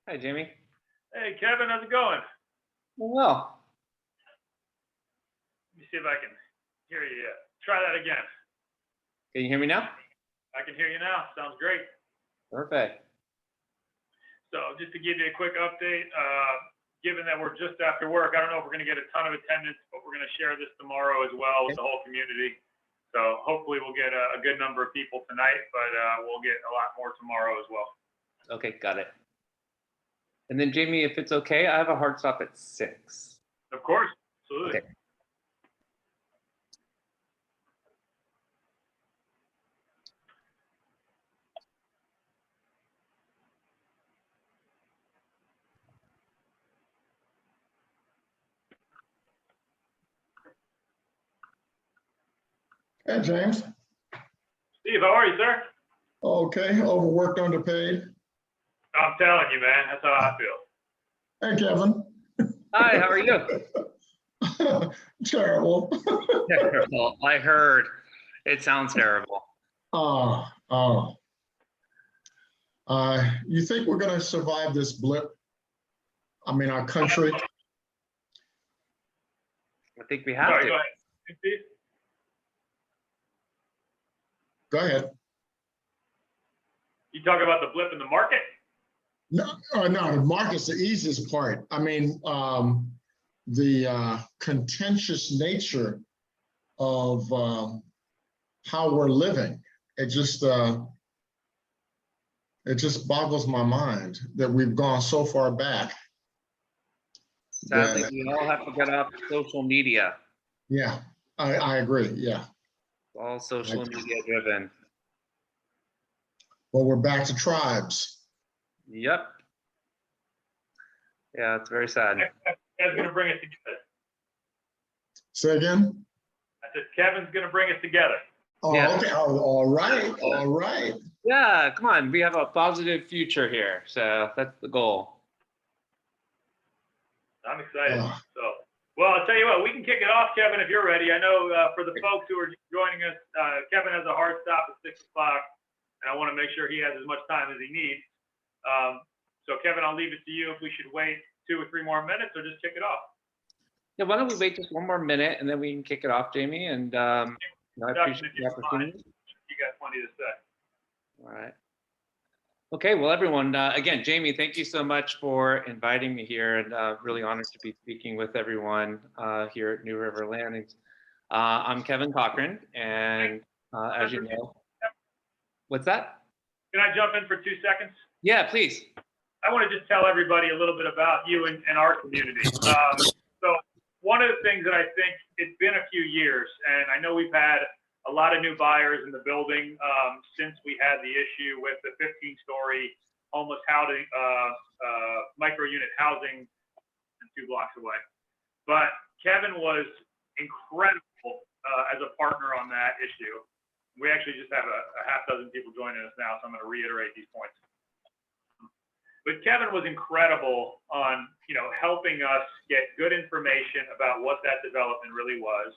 Hi, Jamie. Hey, Kevin, how's it going? Well, Let me see if I can hear you yet. Try that again. can you hear me now? I can hear you now. Sounds great. Perfect. So just to give you a quick update, given that we're just after work, I don't know if we're going to get a ton of attendance, but we're going to share this tomorrow as well with the whole community. So hopefully we'll get a good number of people tonight, but we'll get a lot more tomorrow as well. Okay, got it. And then Jamie, if it's okay, I have a hard stop at 6. Of course, absolutely. Okay. Hey, James. Steve, how are you, sir? Okay, overworked, underpaid. I'm telling you, man, that's how I feel. Hey, Kevin. Hi, how are you? Terrible. Terrible. I heard. It sounds terrible. You think we're going to survive this blip? I mean, our country. I think we have Sorry, to. go ahead. Steve? Go ahead. You talk about the blip in the market? No, no, the market's the easiest part. I mean, the contentious nature of how we're living, it just boggles my mind that we've gone so far back. Sadly, we all have to get off social media. Yeah, I agree. Yeah. All social media driven. Well, we're back to tribes. Yep. Yeah, it's very sad. Kevin's going to bring us together. Say again? I said, Kevin's going to bring us together. Oh, Yeah. okay. Oh, all right. All right. Yeah, come on. We have a positive future here. So that's the goal. I'm excited. Well, I'll tell you what, we can kick it off, Kevin, if you're ready. I know for the folks who are joining us, Kevin has a hard stop at 6 o'clock, and I want to make sure he has as much time as he needs. So, Kevin, I'll leave it to you if we should wait 2 or 3 more minutes or just kick it off. Yeah, why don't we wait just one more minute and then we can kick it off, Jamie? And I appreciate the opportunity. You got plenty to say. All right. Okay, well, everyone, again, Jamie, thank you so much for inviting me here, and really honored to be speaking with everyone here at NuRiver Landing. I'm Kevin Cochrane, and as you know, what's that? Can I jump in for 2 seconds? Yeah, please. I want to just tell everybody a little bit about you and our community. So one of the things that I think, it's been a few years, and I know we've had a lot of new buyers in the building since we had the issue with the 15-story homeless housing, micro-unit housing 2 blocks away. But Kevin was incredible as a partner on that issue. We actually just have a half dozen people joining us now, so I'm going to reiterate these points. But Kevin was incredible on, helping us get good information about what that development really was,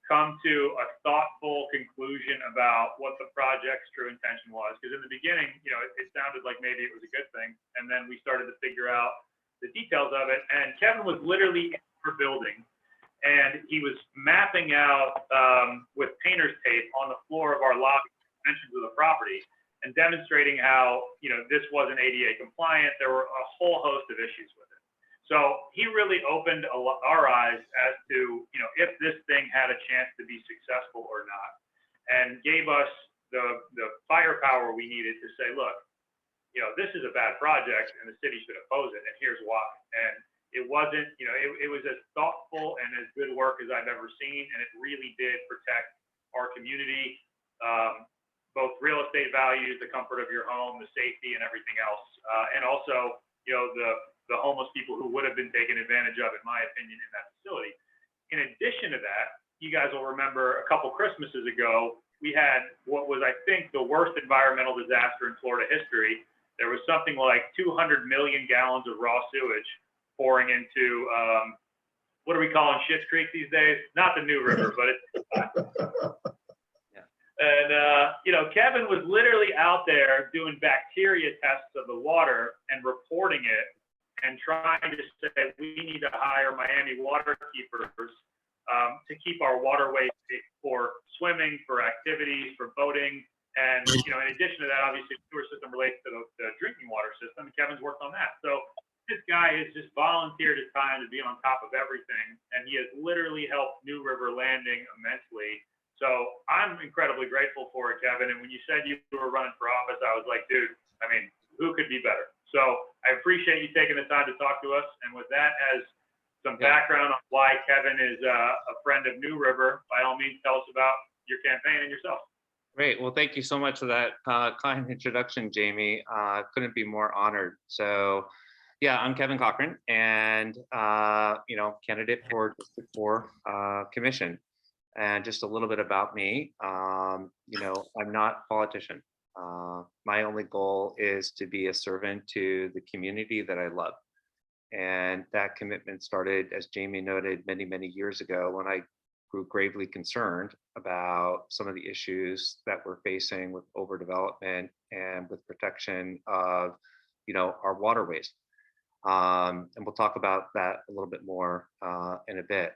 come to a thoughtful conclusion about what the project's true intention was. Because in the beginning, it sounded like maybe it was a good thing. And then we started to figure out the details of it. And Kevin was literally in our building, and he was mapping out with painter's tape on the floor of our lobby dimensions of the property and demonstrating how, this wasn't ADA compliant. There were a whole host of issues with it. So he really opened our eyes as to, if this thing had a chance to be successful or not, and gave us the firepower we needed to say, look, this is a bad project and the city should oppose it, and here's why. And it wasn't, it was as thoughtful and as good work as I've ever seen, and it really did protect our community, both real estate values, the comfort of your home, the safety, and everything else, and also, the homeless people who would have been taken advantage of, in my opinion, in that facility. In addition to that, you guys will remember a couple Christmases ago, we had what was, I think, the worst environmental disaster in Florida history. There was something like 200 million gallons of raw sewage pouring into, what are we calling Schitt's Creek these days? Not the NuRiver, but it's. And, Kevin was literally out there doing bacteria tests of the water and reporting it and trying to say we need to hire Miami water keepers to keep our waterways safe for swimming, for activities, for boating. And, in addition to that, obviously the sewer system relates to the drinking water system, and Kevin's worked on that. So this guy has just volunteered his time to be on top of everything, and he has literally helped NuRiver Landing immensely. So I'm incredibly grateful for it, Kevin. And when you said you were running for office, I was like, dude, I mean, who could be better? So I appreciate you taking the time to talk to us. And with that, as some background on why Kevin is a friend of NuRiver, by all means, tell us about your campaign and yourself. Great. Well, thank you so much for that kind introduction, Jamie. Couldn't be more honored. So, yeah, I'm Kevin Cochrane, and candidate for District 4 Commission. And just a little bit about me. I'm not a politician. My only goal is to be a servant to the community that I love. And that commitment started, as Jamie noted, many, many years ago when I grew gravely concerned about some of the issues that we're facing with overdevelopment and with protection of, our waterways. And we'll talk about that a little bit more in a bit.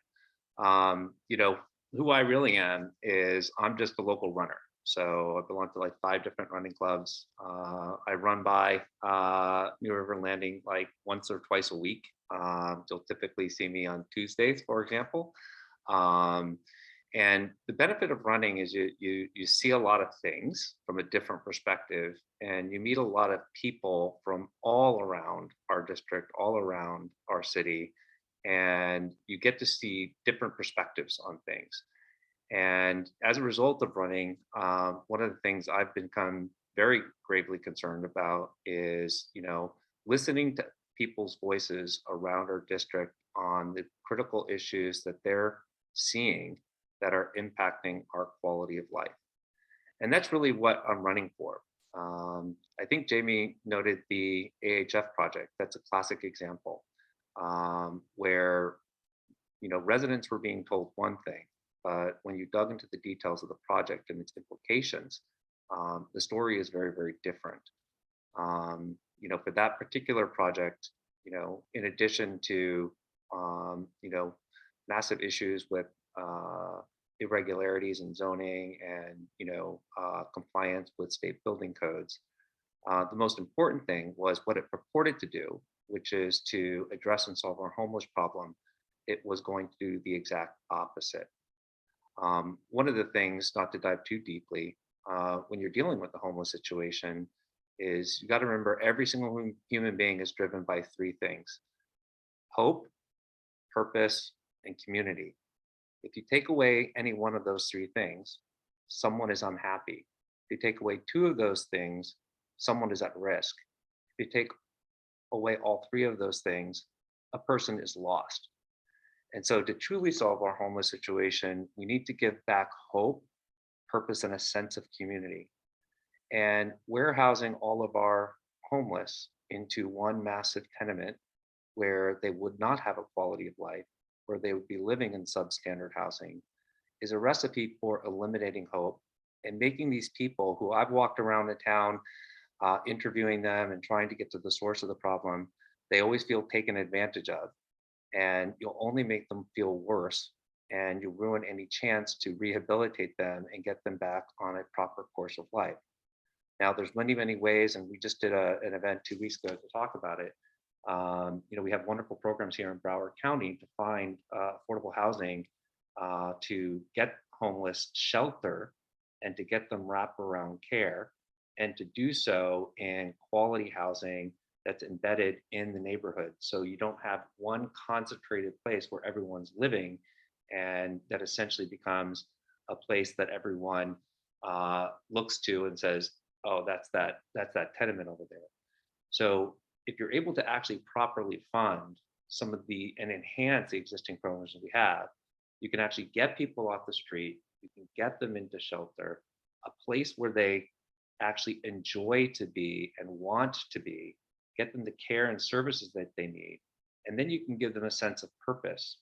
Who I really am is I'm just a local runner. So I belong to like 5 different running clubs. I run by NuRiver Landing like once or twice a week. You'll typically see me on Tuesdays, for example. And the benefit of running is you see a lot of things from a different perspective, and you meet a lot of people from all around our district, all around our city, and you get to see different perspectives on things. And as a result of running, one of the things I've become very gravely concerned about is, listening to people's voices around our district on the critical issues that they're seeing that are impacting our quality of life. And that's really what I'm running for. I think Jamie noted the AHF project. That's a classic example where, residents were being told one thing, but when you dug into the details of the project and its implications, the story is very, very different. For that particular project, in addition to, massive issues with irregularities in zoning and, compliance with state building codes, the most important thing was what it purported to do, which is to address and solve our homeless problem. It was going to do the exact opposite. One of the things, not to dive too deeply, when you're dealing with the homeless situation, is you got to remember every single human being is driven by 3 things: hope, purpose, and community. If you take away any one of those 3 things, someone is unhappy. If you take away 2 of those things, someone is at risk. If you take away all 3 of those things, a person is lost. And so to truly solve our homeless situation, we need to give back hope, purpose, and a sense of community. And we're housing all of our homeless into one massive tenement where they would not have a quality of life, where they would be living in substandard housing, is a recipe for eliminating hope and making these people who I've walked around the town interviewing them and trying to get to the source of the problem, they always feel taken advantage of. And you'll only make them feel worse, and you'll ruin any chance to rehabilitate them and get them back on a proper course of life. Now, there's many, many ways, and we just did an event 2 weeks ago to talk about it. We have wonderful programs here in Broward County to find affordable housing, to get homeless shelter, and to get them wraparound care, and to do so in quality housing that's embedded in the neighborhood. So you don't have one concentrated place where everyone's living, and that essentially becomes a place that everyone looks to and says, oh, that's that tenement over there. So if you're able to actually properly fund some of and enhance the existing programs that we have, you can actually get people off the street, you can get them into shelter, a place where they actually enjoy to be and want to be, get them the care and services that they need, and then you can give them a sense of purpose.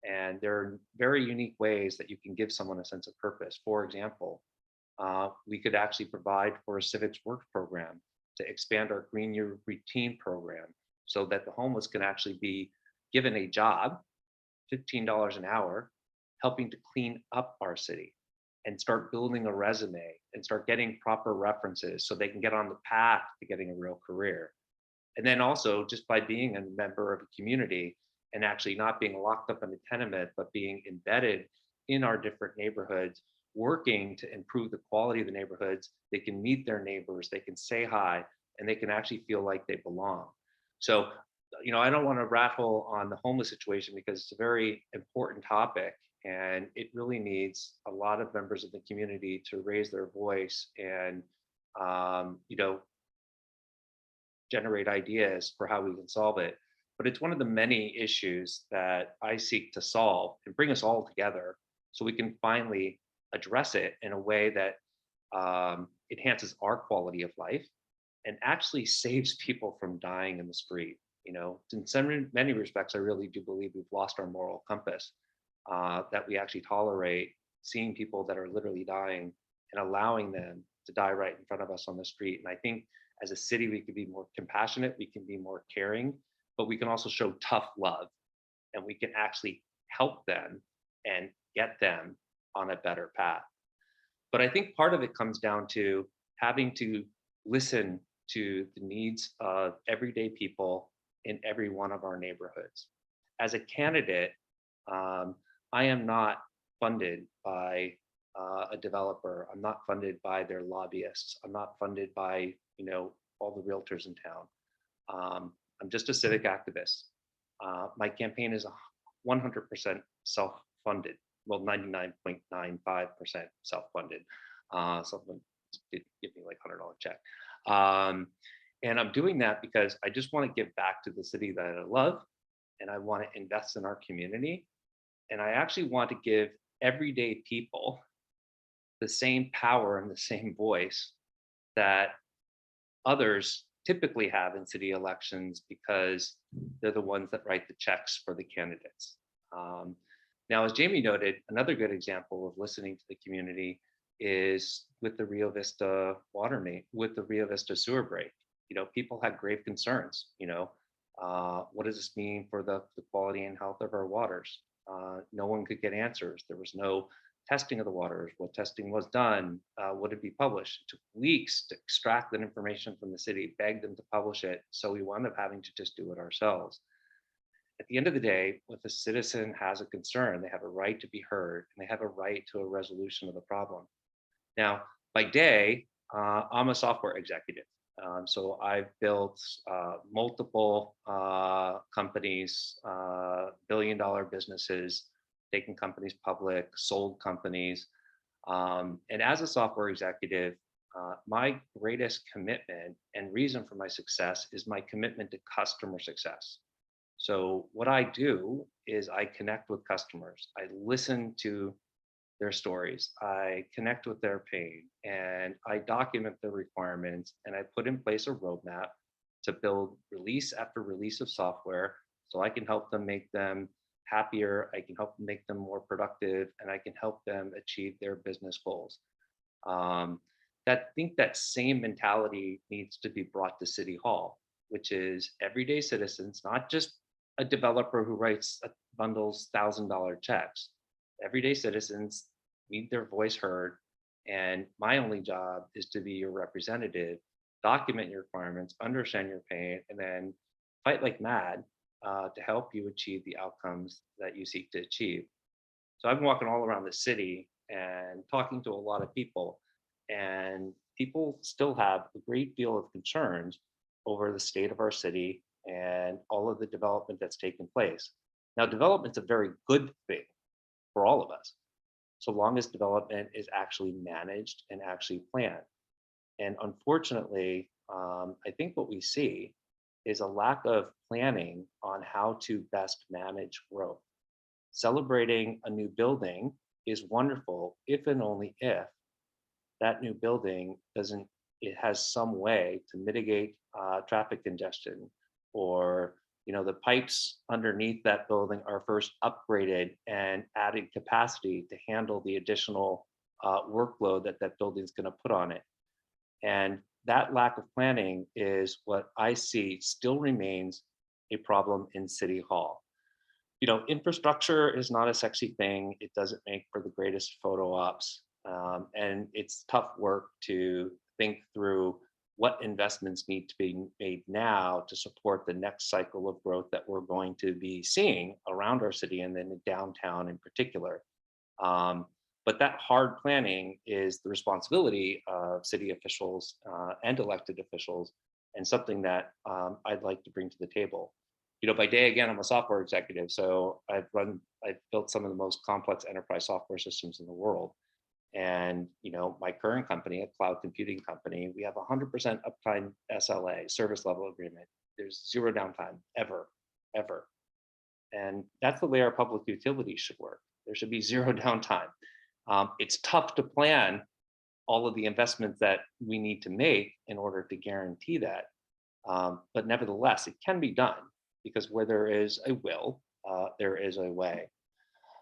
And there are very unique ways that you can give someone a sense of purpose. For example, we could actually provide for a civics work program to expand our Green Year Routine program so that the homeless can actually be given a job, $15 an hour, helping to clean up our city and start building a resume and start getting proper references so they can get on the path to getting a real career. And then also just by being a member of a community and actually not being locked up in a tenement, but being embedded in our different neighborhoods, working to improve the quality of the neighborhoods, they can meet their neighbors, they can say hi, and they can actually feel like they belong. So, I don't want to rattle on the homeless situation because it's a very important topic and it really needs a lot of members of the community to raise their voice and, um, you know, generate ideas for how we can solve it. But it's one of the many issues that I seek to solve and bring us all together so we can finally address it in a way that enhances our quality of life and actually saves people from dying in the street. In many respects, I really do believe we've lost our moral compass, that we actually tolerate seeing people that are literally dying and allowing them to die right in front of us on the street. And I think as a city, we can be more compassionate, we can be more caring, but we can also show tough love and we can actually help them and get them on a better path. But I think part of it comes down to having to listen to the needs of everyday people in every one of our neighborhoods. As a candidate, I am not funded by a developer. I'm not funded by their lobbyists. I'm not funded by all the realtors in town. I'm just a civic activist. My campaign is 100% self-funded. Well, 99.95% self-funded. Someone did give me like $100 check. And I'm doing that because I just want to give back to the city that I love, and I want to invest in our community. And I actually want to give everyday people the same power and the same voice that others typically have in city elections because they're the ones that write the checks for the candidates. Now, as Jamie noted, another good example of listening to the community is with the Rio Vista with the Rio Vista sewer break. People had grave concerns. What does this mean for the quality and health of our waters? No one could get answers. There was no testing of the waters. What testing was done? Would it be published? It took weeks to extract that information from the city, beg them to publish it. So we wound up having to just do it ourselves. At the end of the day, if a citizen has a concern, they have a right to be heard and they have a right to a resolution of the problem. Now, by day, I'm a software executive. So I've built multiple companies, billion-dollar businesses, taken companies public, sold companies. And as a software executive, my greatest commitment and reason for my success is my commitment to customer success. So what I do is I connect with customers. I listen to their stories. I connect with their pain and I document their requirements and I put in place a roadmap to build release after release of software so I can help them make them happier, I can help them make them more productive, and I can help them achieve their business goals. I think that same mentality needs to be brought to City Hall, which is everyday citizens, not just a developer who writes bundles $1,000 checks. Everyday citizens need their voice heard, and my only job is to be your representative, document your requirements, understand your pain, and then fight like mad to help you achieve the outcomes that you seek to achieve. So I've been walking all around the city and talking to a lot of people, and people still have a great deal of concerns over the state of our city and all of the development that's taken place. Now, development's a very good thing for all of us, so long as development is actually managed and actually planned. And unfortunately, I think what we see is a lack of planning on how to best manage growth. Celebrating a new building is wonderful if and only if that new building it has some way to mitigate traffic congestion, or the pipes underneath that building are first upgraded and added capacity to handle the additional workload that that building is going to put on it. And that lack of planning is what I see still remains a problem in City Hall. You know, infrastructure is not a sexy thing. It doesn't make for the greatest photo ops. And it's tough work to think through what investments need to be made now to support the next cycle of growth that we're going to be seeing around our city and then downtown in particular. But that hard planning is the responsibility of city officials and elected officials, and something that I'd like to bring to the table. You know, by day, again, I'm a software executive, so I've built some of the most complex enterprise software systems in the world. And, you know, my current company, a cloud computing company, we have 100% uptime SLA, service level agreement. There's zero downtime ever. And that's the way our public utilities should work. There should be zero downtime. It's tough to plan all of the investments that we need to make in order to guarantee that. But nevertheless, it can be done, because where there is a will, there is a way.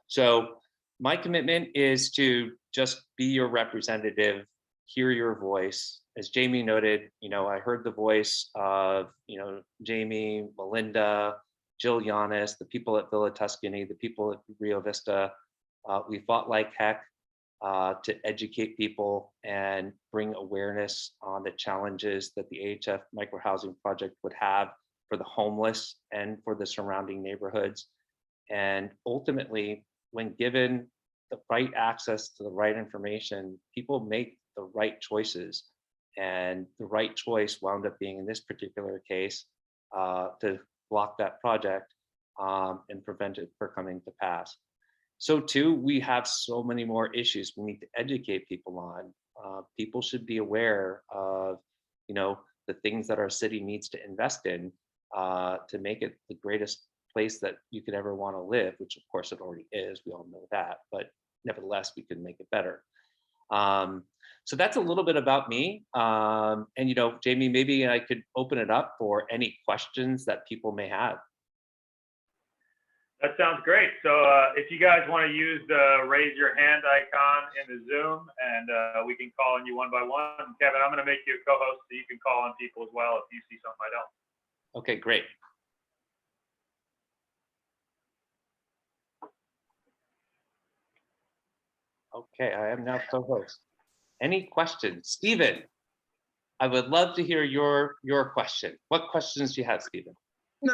So my commitment is to just be your representative, hear your voice. As Jamie noted, you know, I heard the voice of, you know, Jamie, Melinda, Jill Yanis, the people at Villa Tuscany, the people at Rio Vista. We fought like heck to educate people and bring awareness on the challenges that the AHF microhousing project would have for the homeless and for the surrounding neighborhoods. And ultimately, when given the right access to the right information, people make the right choices. And the right choice wound up being, in this particular case, to block that project and prevent it from coming to pass. So too, we have so many more issues we need to educate people on. People should be aware of, you know, the things that our city needs to invest in to make it the greatest place that you could ever want to live, which of course it already is, we all know that, but nevertheless, we could make it better. So that's a little bit about me. And, you know, Jamie, maybe I could open it up for any questions that people may have. That sounds great. So if you guys want to use the raise your hand icon in the Zoom, and we can call on you one by one. Kevin, I'm going to make you a co-host so you can call on people as well if you see something I don't. Okay, great. Okay, I am now co-host. Any questions? Stephen, I would love to hear your question. What questions do you have, Stephen? No,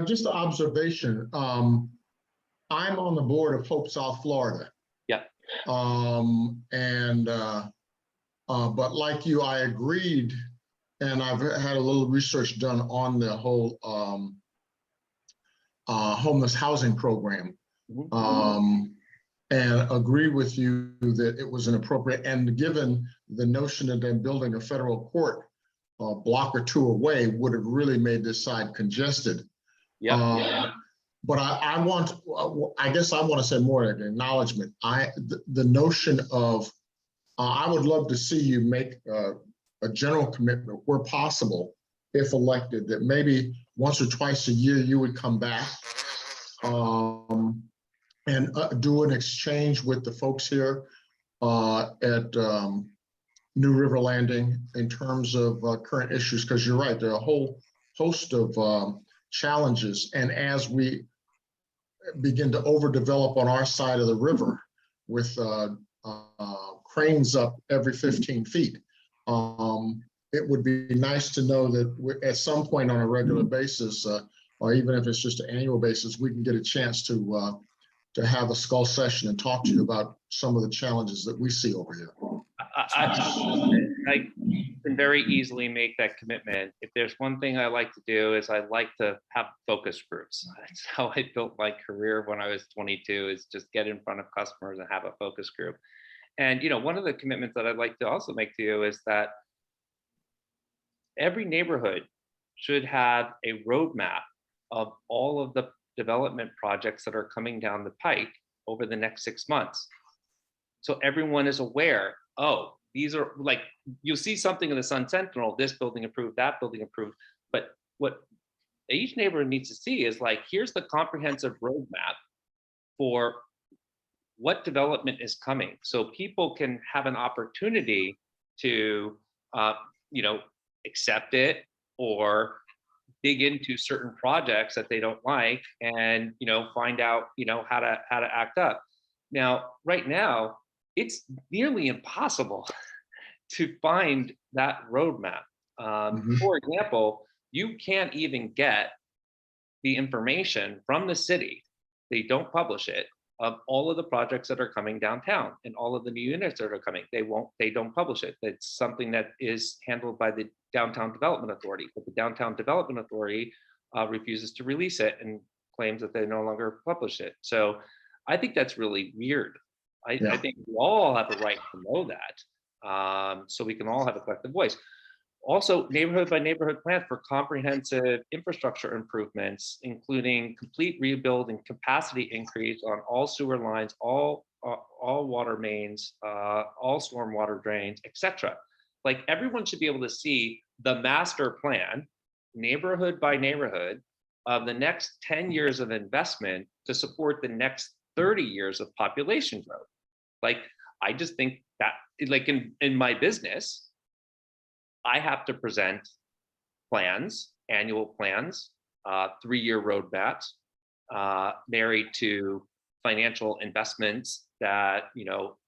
just an observation. I'm on the board of Hope South Florida. Yeah. But like you, I agreed, and I've had a little research done on the whole homeless housing program. And agree with you that it was inappropriate. And given the notion that they're building a federal court a block or two away would have really made this side congested. Yeah. But I guess I want to say more like an acknowledgement. The notion of, I would love to see you make a general commitment where possible, if elected, that maybe once or twice a year you would come back and do an exchange with the folks here at NuRiver Landing in terms of current issues, because you're right, there are a whole host of challenges. And as we begin to overdevelop on our side of the river with cranes up every 15 feet, it would be nice to know that at some point on a regular basis, or even if it's just an annual basis, we can get a chance to have a skull session and talk to you about some of the challenges that we see over here. I can very easily make that commitment. If there's one thing I like to do is I like to have focus groups. That's how I built my career when I was 22, is just get in front of customers and have a focus group. And, you know, one of the commitments that I'd like to also make to you is that every neighborhood should have a roadmap of all of the development projects that are coming down the pike over the next 6 months. So everyone is aware, oh, these are, like, you'll see something in the Sun Sentinel, this building approved, that building approved. But what each neighborhood needs to see is, like, here's the comprehensive roadmap for what development is coming. So people can have an opportunity to, you know, accept it or dig into certain projects that they don't like and, find out, how to act up. Now, right now, it's nearly impossible to find that roadmap. For example, you can't even get the information from the city. They don't publish it, of all of the projects that are coming downtown and all of the new units that are coming. They don't publish it. It's something that is handled by the Downtown Development Authority, but the Downtown Development Authority refuses to release it and claims that they no longer publish it. So I think that's really weird. I think we all have a right to know that, so we can all have a collective voice. Also, neighborhood by neighborhood plan for comprehensive infrastructure improvements, including complete rebuild and capacity increase on all sewer lines, all water mains, all stormwater drains, etc. Like, everyone should be able to see the master plan, neighborhood by neighborhood, of the next 10 years of investment to support the next 30 years of population growth. Like, I just think that, like, in my business, I have to present plans, annual plans, 3-year roadmaps, married to financial investments that,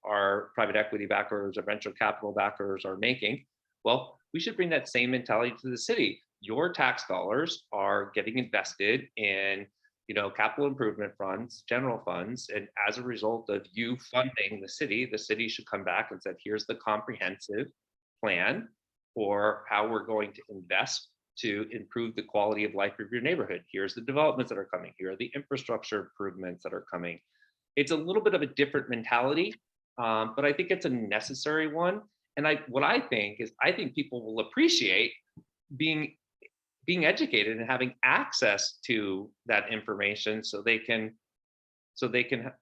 our private equity backers or venture capital backers are making. Well, we should bring that same mentality to the city. Your tax dollars are getting invested in, capital improvement funds, general funds, and as a result of you funding the city should come back and said, here's the comprehensive plan for how we're going to invest to improve the quality of life of your neighborhood. Here's the developments that are coming. Here are the infrastructure improvements that are coming. It's a little bit of a different mentality, but I think it's a necessary one. And I think people will appreciate being educated and having access to that information so they can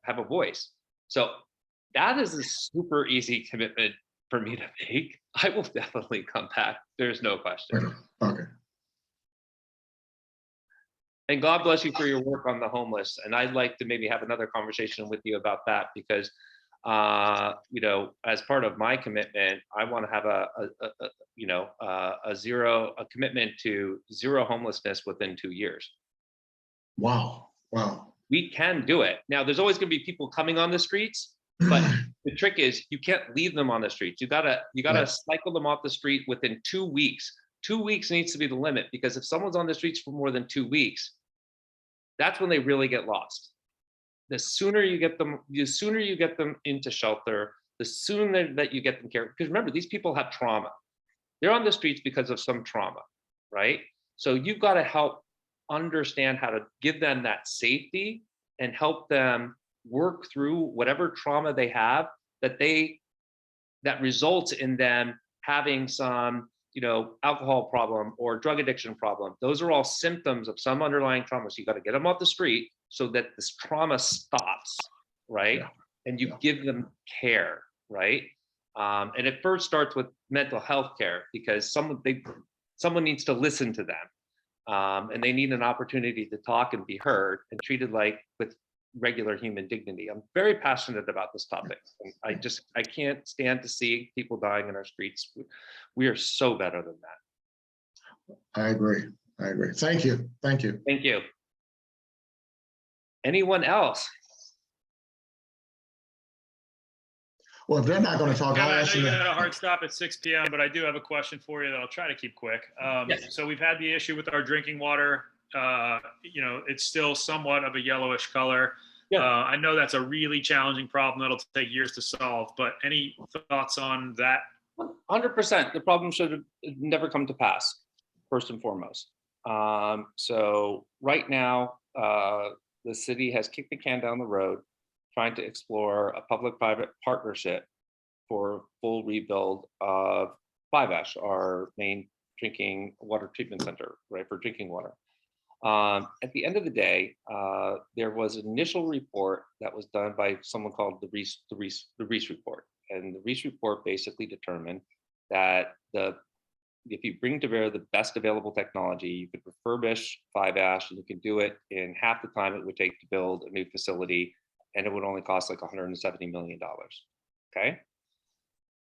have a voice. So that is a super easy commitment for me to make. I will definitely come back. There's no question. Okay. And God bless you for your work on the homeless. And I'd like to maybe have another conversation with you about that, because as part of my commitment, I want to have a commitment to zero homelessness within 2 years. Wow. We can do it. Now, there's always going to be people coming on the streets, but the trick is you can't leave them on the streets. You gotta cycle them off the street within 2 weeks. 2 weeks needs to be the limit, because if someone's on the streets for more than 2 weeks, that's when they really get lost. The sooner you get them into shelter, the sooner that you get them care. Because remember, these people have trauma. They're on the streets because of some trauma, right? So you've got to help understand how to give them that safety and help them work through whatever trauma they have that results in them having some alcohol problem or drug addiction problem. Those are all symptoms of some underlying trauma. So you got to get them off the street so that this trauma stops, right? Yeah. And you give them care, right? And it first starts with mental health care, because someone needs to listen to them, and they need an opportunity to talk and be heard and treated like with regular human dignity. I'm very passionate about this topic. And I can't stand to see people dying in our streets. We are so better than that. I agree. Thank you. Thank you. Anyone else? Well, if they're not going to talk, Kevin, I know you got a hard stop at 6 p.m., but I do have a question for you that I'll try to keep quick. Yes. So we've had the issue with our drinking water. It's still somewhat of a yellowish color. Yeah. I know that's a really challenging problem that'll take years to solve, but any thoughts on that? 100%. The problem should have never come to pass, first and foremost. So right now, the city has kicked the can down the road, trying to explore a public-private partnership for full rebuild of Five Ash, our main drinking water treatment center, right, for drinking water. At the end of the day, there was an initial report that was done by someone called the Reese report. And the Reese report basically determined that if you bring to bear the best available technology, you could refurbish Five Ash, and you can do it in half the time it would take to build a new facility, and it would only cost like $170 million, okay?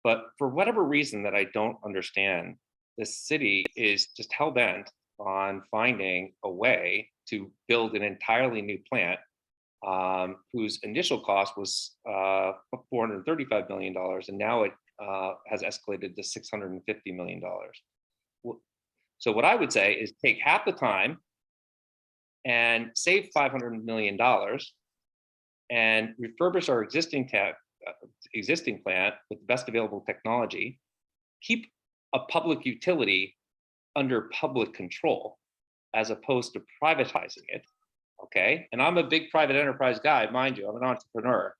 But for whatever reason that I don't understand, the city is just hell-bent on finding a way to build an entirely new plant, whose initial cost was $435 million, and now it has escalated to $650 million. So what I would say is take half the time and save $500 million and refurbish our existing plant with the best available technology, keep a public utility under public control as opposed to privatizing it, okay? And I'm a big private enterprise guy, mind you, I'm an entrepreneur,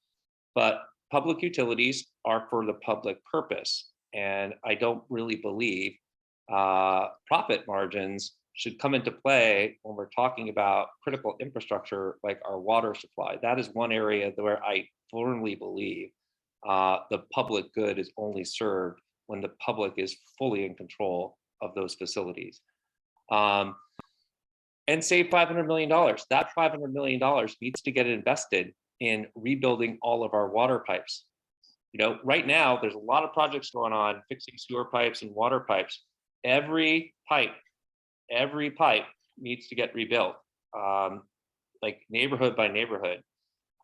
but public utilities are for the public purpose. And I don't really believe profit margins should come into play when we're talking about critical infrastructure like our water supply. That is one area where I firmly believe the public good is only served when the public is fully in control of those facilities. And save $500 million. That $500 million needs to get invested in rebuilding all of our water pipes. You know, right now, there's a lot of projects going on, fixing sewer pipes and water pipes. Every pipe needs to get rebuilt, like neighborhood by neighborhood.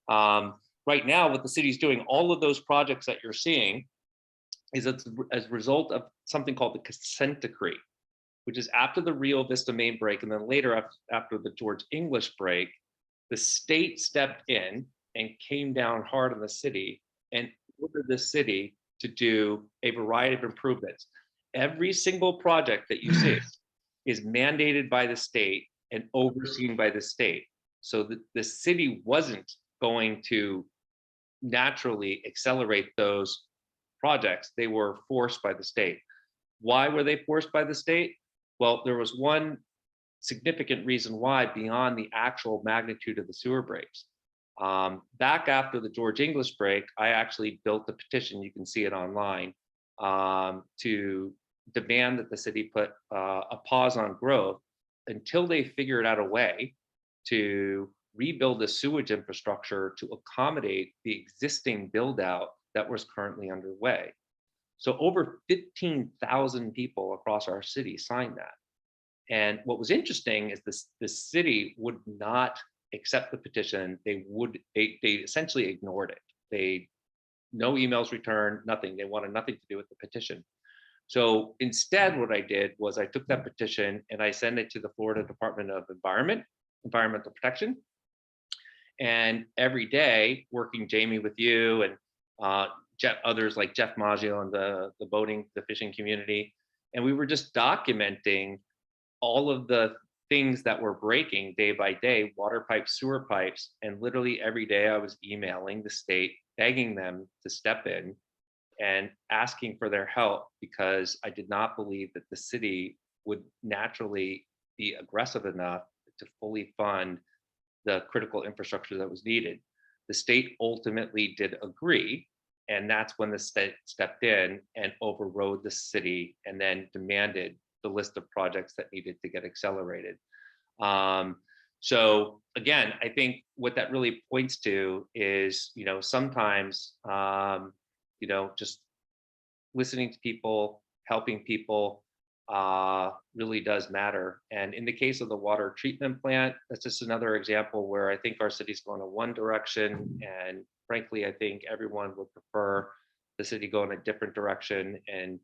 Right now, what the city's doing, all of those projects that you're seeing, is as a result of something called the consent decree, which is after the Rio Vista main break, and then later after the George English break, the state stepped in and came down hard on the city and ordered the city to do a variety of improvements. Every single project that you see is mandated by the state and overseen by the state. So the city wasn't going to naturally accelerate those projects. They were forced by the state. Why were they forced by the state? Well, there was one significant reason why beyond the actual magnitude of the sewer breaks. Back after the George English break, I actually built a petition, you can see it online, to demand that the city put a pause on growth until they figured out a way to rebuild the sewage infrastructure to accommodate the existing build out that was currently underway. So over 15,000 people across our city signed that. And what was interesting is the city would not accept the petition. They essentially ignored it. No emails returned, nothing. They wanted nothing to do with the petition. So instead, what I did was I took that petition and I sent it to the Florida Department of Environmental Protection. And every day, working, Jamie, with you and others like Jeff Maggio and the fishing community, and we were just documenting all of the things that were breaking day by day, water pipes, sewer pipes, and literally every day I was emailing the state, begging them to step in and asking for their help, because I did not believe that the city would naturally be aggressive enough to fully fund the critical infrastructure that was needed. The state ultimately did agree, and that's when the state stepped in and overrode the city and then demanded the list of projects that needed to get accelerated. So again, I think what that really points to is, sometimes, just listening to people, helping people really does matter. And in the case of the water treatment plant, that's just another example where I think our city's going in one direction. And frankly, I think everyone would prefer the city go in a different direction and,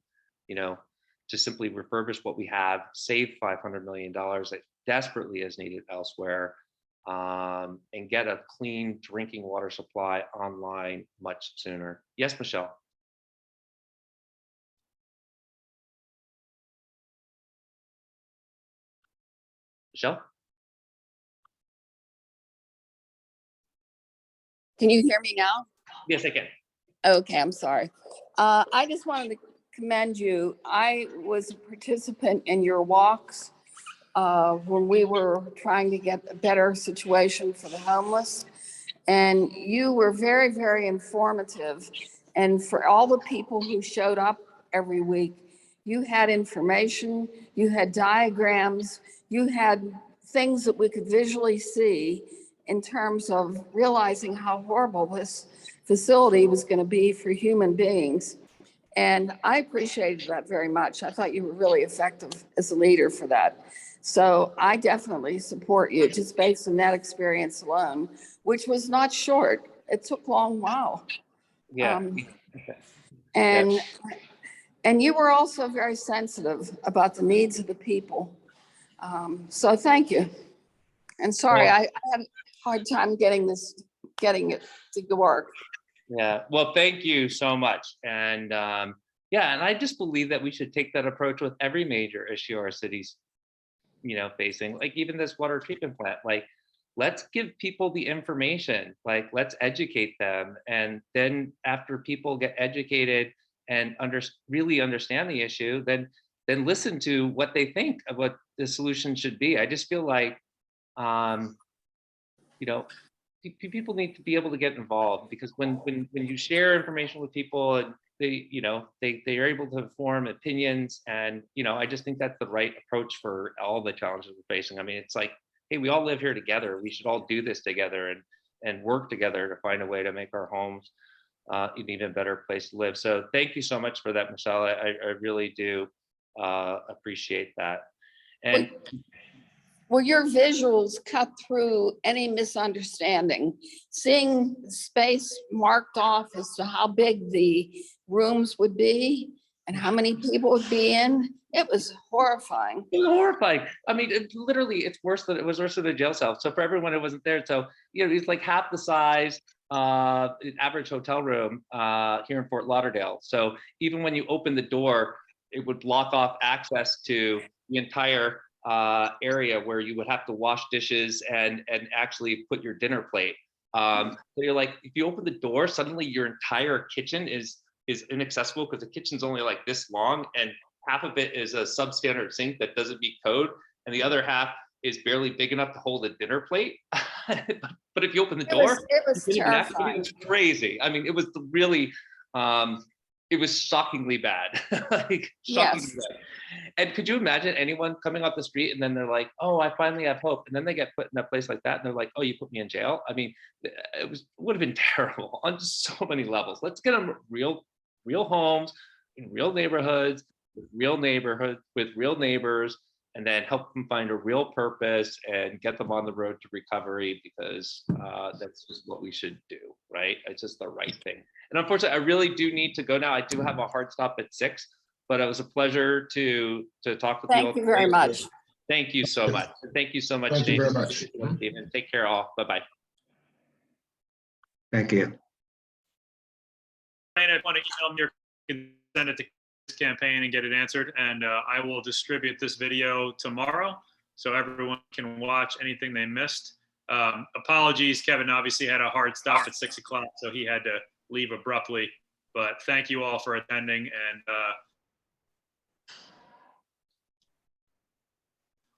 just simply refurbish what we have, save $500 million that desperately is needed elsewhere, and get a clean drinking water supply online much sooner. Yes, Michelle. Michelle? Can you hear me now? Yes, I can. Okay, I'm sorry. I just wanted to commend you. I was a participant in your walks when we were trying to get a better situation for the homeless. And you were very, very informative. And for all the people who showed up every week, you had information, you had diagrams, you had things that we could visually see in terms of realizing how horrible this facility was going to be for human beings. And I appreciated that very much. I thought you were really effective as a leader for that. So I definitely support you just based on that experience alone, which was not short. It took a long while. Yeah. And and you were also very sensitive about the needs of the people. So thank you. And sorry, Well, I had a hard time getting it to work. yeah. Well, thank you so much. And yeah, and I just believe that we should take that approach with every major issue our city's, facing, like even this water treatment plant. Like, let's give people the information, like let's educate them. And then after people get educated and really understand the issue, then listen to what they think of what the solution should be. I just feel like um, you know, people need to be able to get involved, because when you share information with people and they are able to form opinions, and I just think that's the right approach for all the challenges we're facing. I mean, it's like, hey, we all live here together. We should all do this together and work together to find a way to make our homes an even better place to live. So thank you so much for that, Michelle. I really do appreciate that. And Well, your visuals cut through any misunderstanding. Seeing space marked off as to how big the rooms would be and how many people would be in, it was horrifying. it was horrifying. I mean, it was worse than a jail cell. So for everyone who wasn't there, so it's like half the size an average hotel room here in Fort Lauderdale. So even when you open the door, it would block off access to the entire area where you would have to wash dishes and actually put your dinner plate. So you're like, if you open the door, suddenly your entire kitchen is inaccessible, because the kitchen's only like this long, and half of it is a substandard sink that doesn't meet code, and the other half is barely big enough to hold a dinner plate. But if you open the door, It was terrifying. it was crazy. I mean, it was really it was shockingly bad. Like shockingly bad. And could you imagine anyone coming off the street and then they're like, oh, I finally have hope, and then they get put in a place like that and they're like, oh, you put me in jail? I mean, would have been terrible on so many levels. Let's get them real homes in real neighborhoods with real neighbors, and then help them find a real purpose and get them on the road to recovery, because that's just what we should do, right? It's just the right thing. And unfortunately, I really do need to go now. I do have a hard stop at 6, but it was a pleasure to talk with you all. Thank you very much. Thank you so much. Thank you so much, Thank you James. very much. Stephen. Take care all. Bye-bye. Thank you. And I want to email me, you can send it to this campaign and get it answered. And I will distribute this video tomorrow so everyone can watch anything they missed. Apologies, Kevin obviously had a hard stop at 6 o'clock, so he had to leave abruptly. But thank you all for attending. And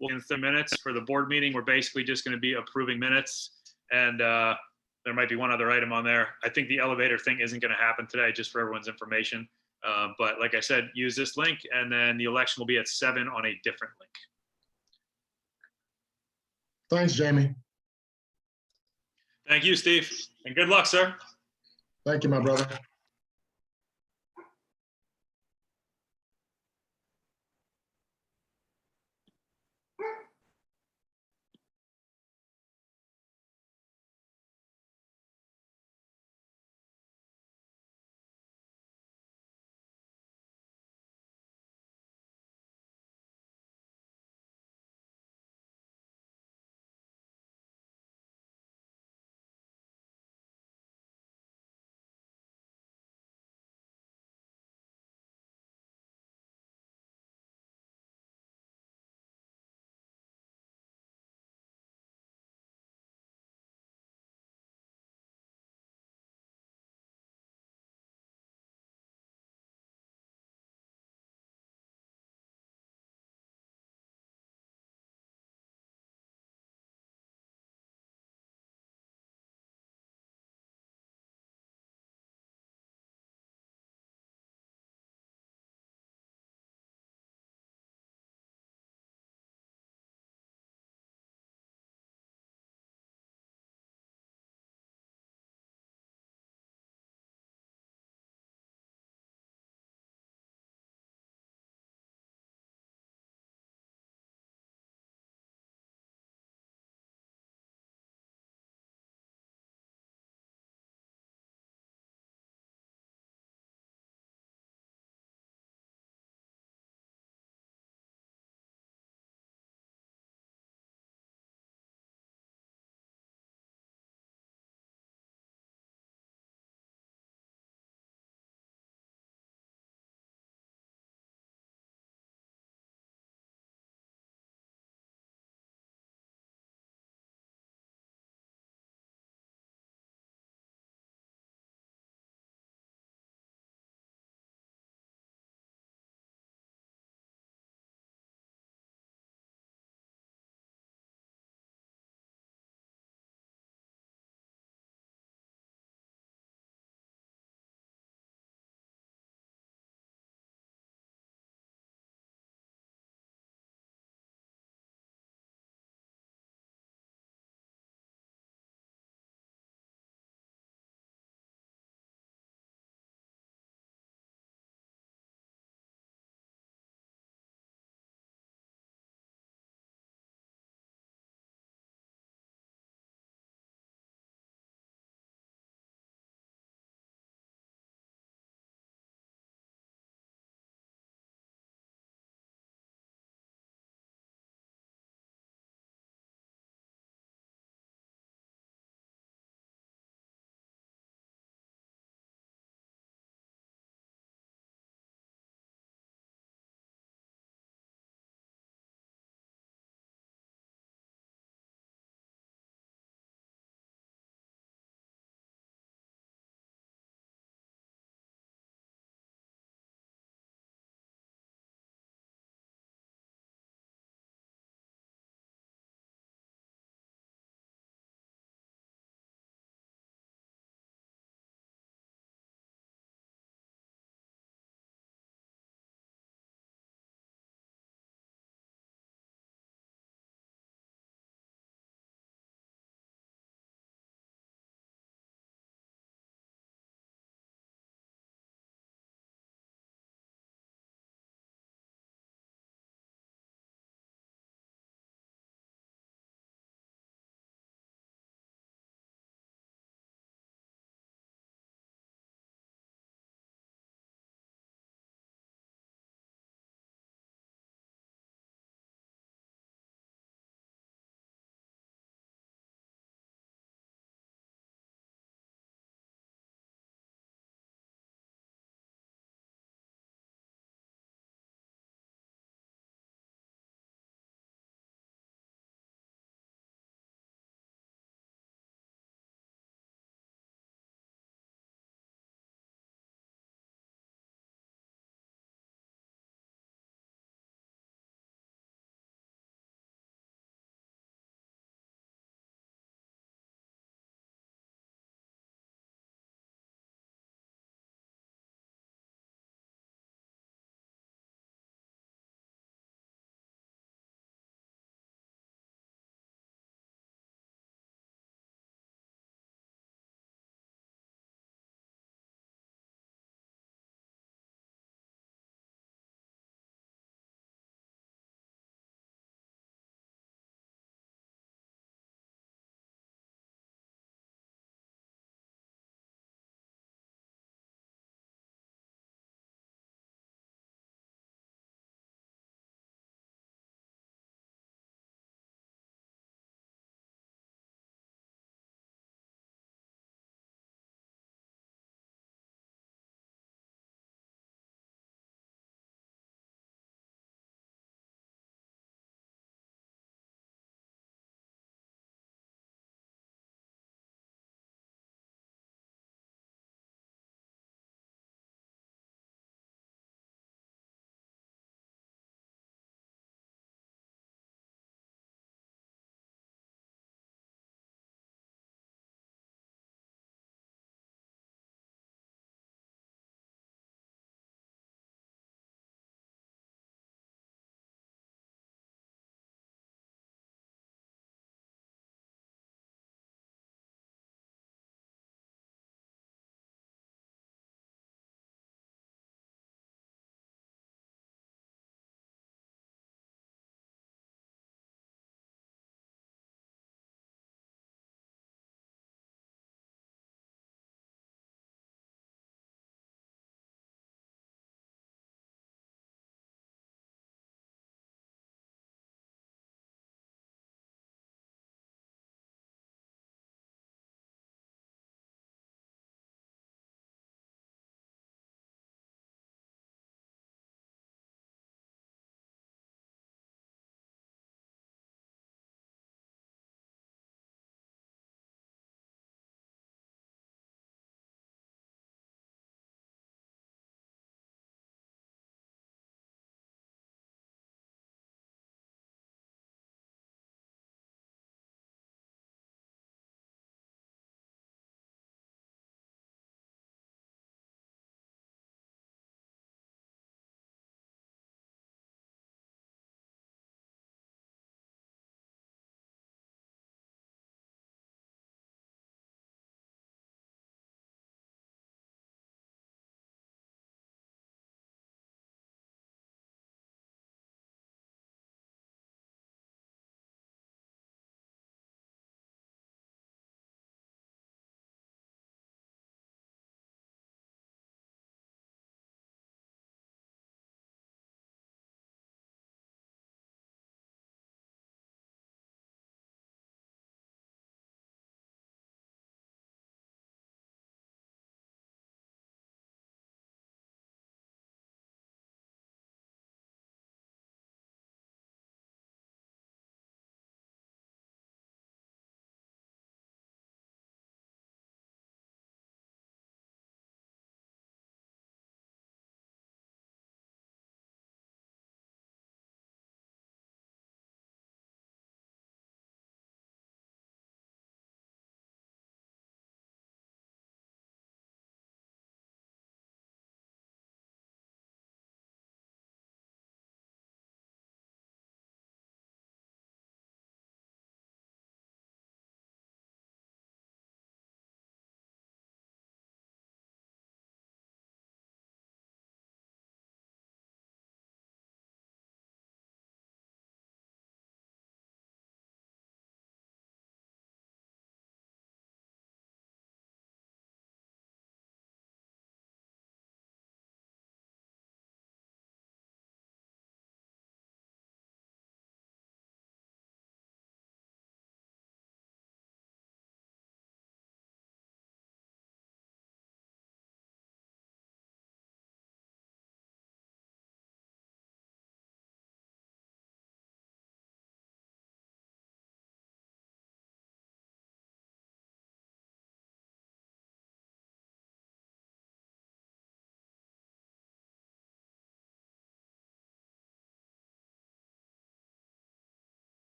in 30 minutes for the board meeting, we're basically just going to be approving minutes. And there might be one other item on there. I think the elevator thing isn't going to happen today, just for everyone's information. But like I said, use this link, and then the election will be at 7 on a different link. Thanks, Jamie. Thank you, Steve. And good luck, sir. Thank you, my brother.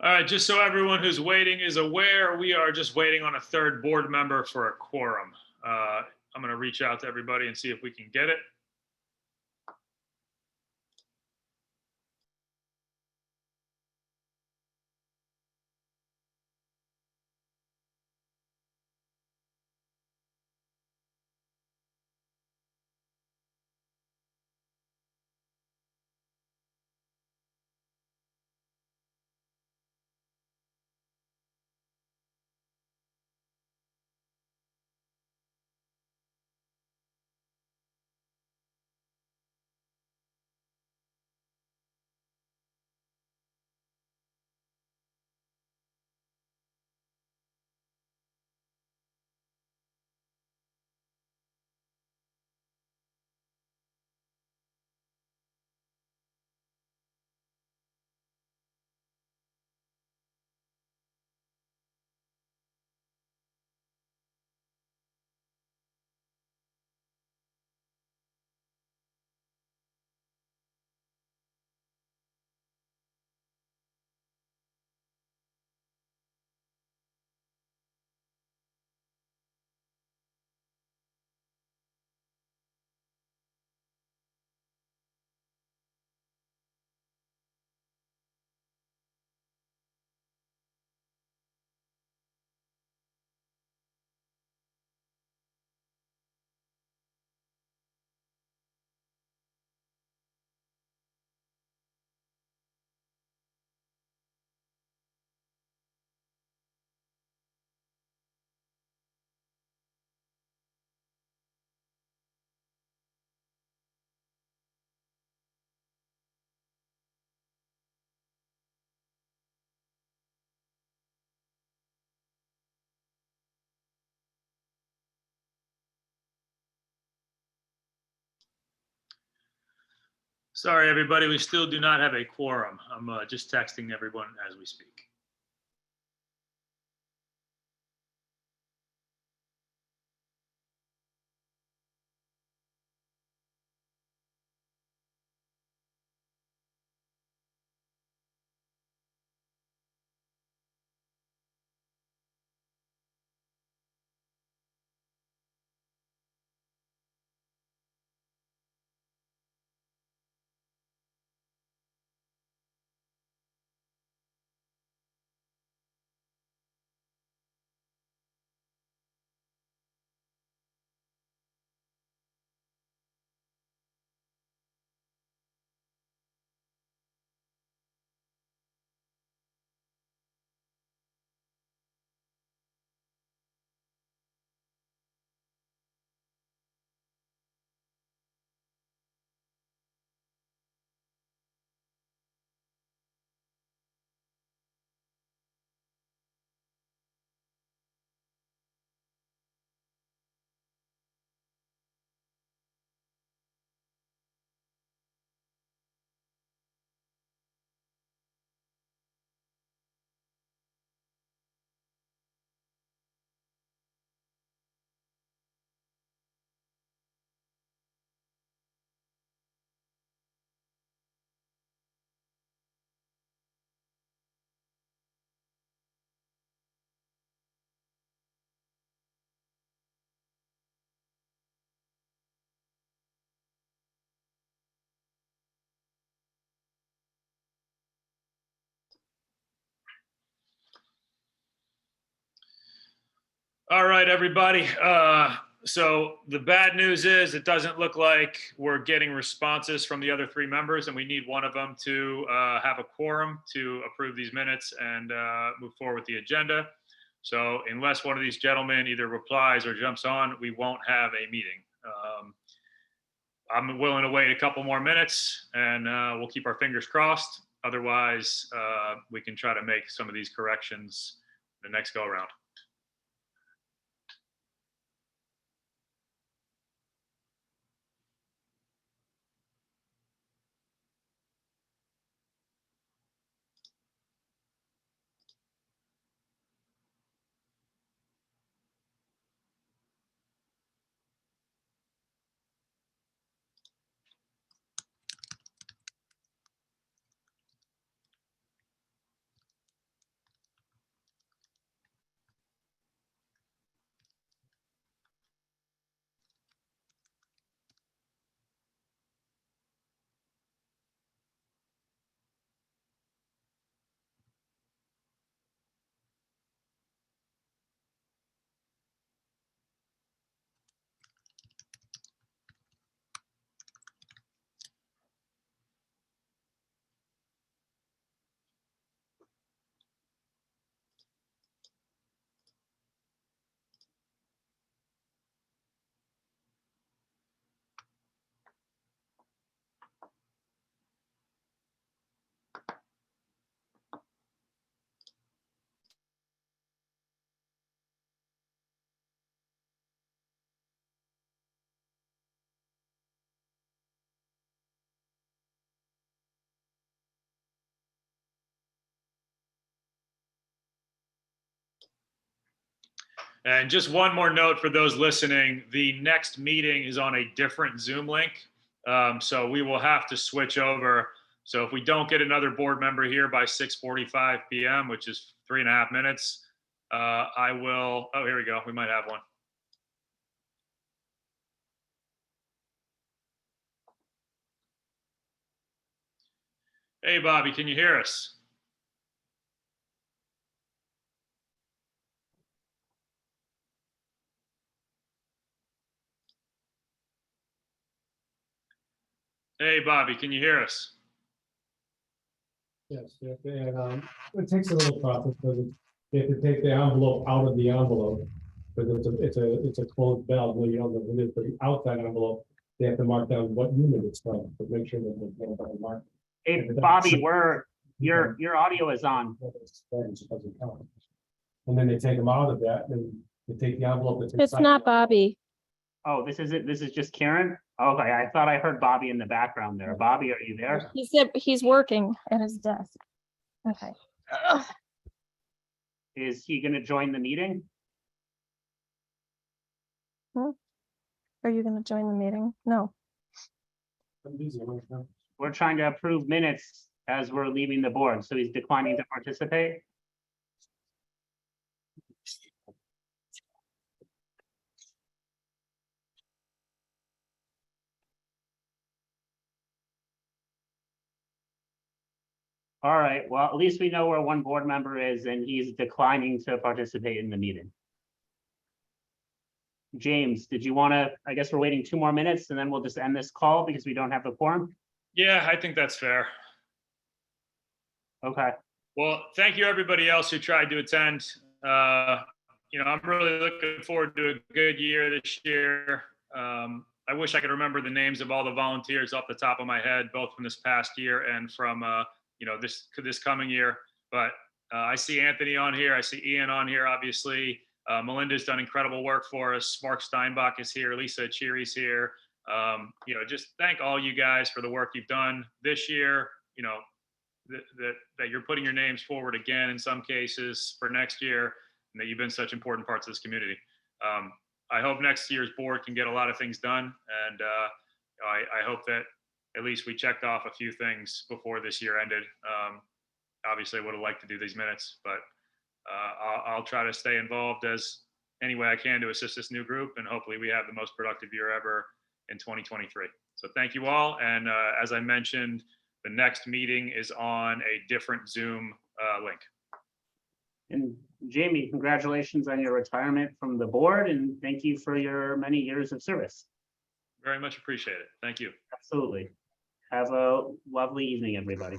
All right, just so everyone who's waiting is aware, we are just waiting on a third board member for a quorum. I'm going to reach out to everybody and see if we can get it. Sorry, everybody, we still do not have a quorum. I'm just texting everyone as we speak. All right, everybody. So the bad news is it doesn't look like we're getting responses from the other three members, and we need one of them to have a quorum to approve these minutes and move forward with the agenda. So unless one of these gentlemen either replies or jumps on, we won't have a meeting. I'm willing to wait a couple more minutes, and we'll keep our fingers crossed. Otherwise, we can try to make some of these corrections the next go around. And just one more note for those listening, the next meeting is on a different Zoom link. So we will have to switch over. So if we don't get another board member here by 6:45 p.m., which is 3.5 minutes, I will, oh, here we go. We might have one. Hey, Bobby, can you hear us? Hey, Bobby, can you hear us? Yes, and it takes a little process because they have to take the envelope out of the envelope. Because it's a closed valve, well, you don't know what it is, but the outside envelope, they have to mark down what unit it's from, to make sure that they can't mark. Hey, Bobby, your audio is on. And then they take them out of that, and they take the envelope. that's It's inside not the envelope. Bobby. Oh, this is it. This is just Karen. Okay, I thought I heard Bobby in the background there. Bobby, are you there? He said he's working at his desk. Okay. Ugh. Is he going to join the meeting? Are you gonna join the meeting? No. I'm busy, I'm on the phone. We're trying to approve minutes as we're leaving the board, so he's declining to participate. All right, well, at least we know where one board member is and he's declining to participate in the meeting. James, did you want to, I guess we're waiting 2 more minutes and then we'll just end this call because we don't have the quorum? Yeah, I think that's fair. Okay. Well, thank you, everybody else who tried to attend. I'm really looking forward to a good year this year. I wish I could remember the names of all the volunteers off the top of my head, both from this past year and from this coming year. But I see Anthony on here. I see Ian on here, obviously. Melinda's done incredible work for us. Mark Steinbach is here. Lisa Cheery's here. Just thank all you guys for the work you've done this year. That you're putting your names forward again in some cases for next year, and that you've been such important parts of this community. I hope next year's board can get a lot of things done, and I hope that at least we checked off a few things before this year ended. Obviously, I would have liked to do these minutes, but I'll try to stay involved as any way I can to assist this new group, and hopefully we have the most productive year ever in 2023. So thank you all, and as I mentioned, the next meeting is on a different Zoom link. And Jamie, congratulations on your retirement from the board and thank you for your many years of service. Very much appreciate it. Thank you. Absolutely. Have a lovely evening, everybody.